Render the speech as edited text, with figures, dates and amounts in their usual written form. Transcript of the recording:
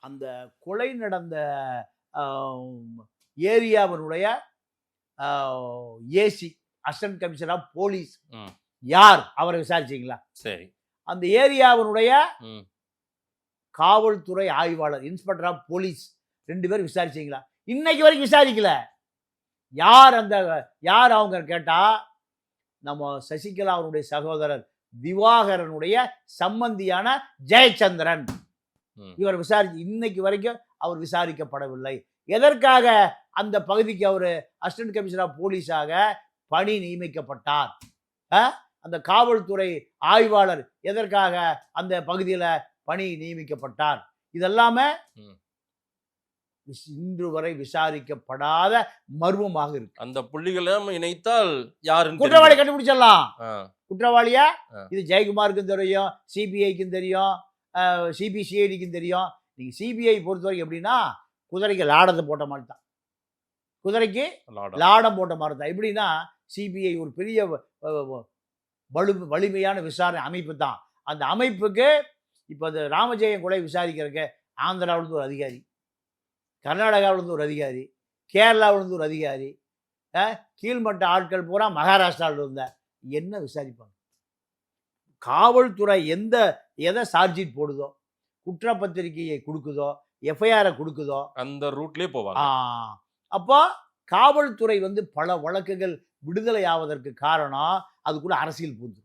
அந்த கொலை நடந்த ஏரியாவினுடைய AC assistant commissioner of police யார் அவரை விசாரிச்சீங்களா? சரி. அந்த ஏரியாவினுடைய காவல்துறை ஆய்வாளர் இன்ஸ்பெக்டர் ஆஃப் போலீஸ் 2 பேர் விசாரிச்சீங்களா? இன்னைக்கு வரைக்கும் விசாரிக்கல. யார் அவங்க கேட்டா, நம்ம சசிகலா அவருடைய சகோதரர் திவாகரனுடைய சம்பந்தியான ஜெயச்சந்திரன். இவர் இன்னைக்கு வரைக்கும் அவர் விசாரிக்கப்படவில்லை. எதற்காக அந்த பகுதிக்கு அவர் அசிஸ்டன்ட் கமிஷனர் ஆஃப் போலீஸாக பணி நியமிக்கப்பட்டார்? அந்த காவல்துறை ஆய்வாளர் எதற்காக அந்த பகுதியில் பணி நியமிக்கப்பட்டார்? இதெல்லாமே இன்று வரை விசாரிக்கப்படாத மர்மமாக இருக்கு. அந்த புள்ளிகளும் இணைத்தால் யாரு குற்றவாளி கண்டுபிடிச்சிடலாம். குற்றவாளியா இது ஜெயக்குமாருக்கும் தெரியும், சிபிஐக்கும் தெரியும், சிபிசிஐடிக்கும் தெரியும். நீங்க சிபிஐ பொறுத்தவரைக்கும் எப்படின்னா, குதிரைக்கு லாடத்தை போட்ட மாதிரி தான். குதிரைக்கு லாடம் போட்ட மாதிரி தான். எப்படின்னா, சிபிஐ ஒரு பெரிய வலிமையான விசாரணை அமைப்பு தான். அந்த அமைப்புக்கு இப்போ அந்த ராமஜெயம் கொலை விசாரிக்கிறதுக்கு ஆந்திராவிலிருந்து ஒரு அதிகாரி, கர்நாடகாவிலிருந்து ஒரு அதிகாரி, கேரளாவிலிருந்து ஒரு அதிகாரி, கீழ்மட்ட ஆட்கள் பூரா மகாராஷ்டிராவில் இருந்த என்ன விசாரிப்பாங்க? காவல்துறை எதை சார்ஜ் போடுதோ, குற்றப்பத்திரிகையை கொடுக்குதோ, எஃப்ஐஆரை கொடுக்குதோ, அந்த ரூட்லேயே போவாங்க. அப்போ காவல்துறை பல வழக்குகள் விடுதலை ஆவதற்கு காரணம் அதுக்குள்ள அரசியல் பூந்து.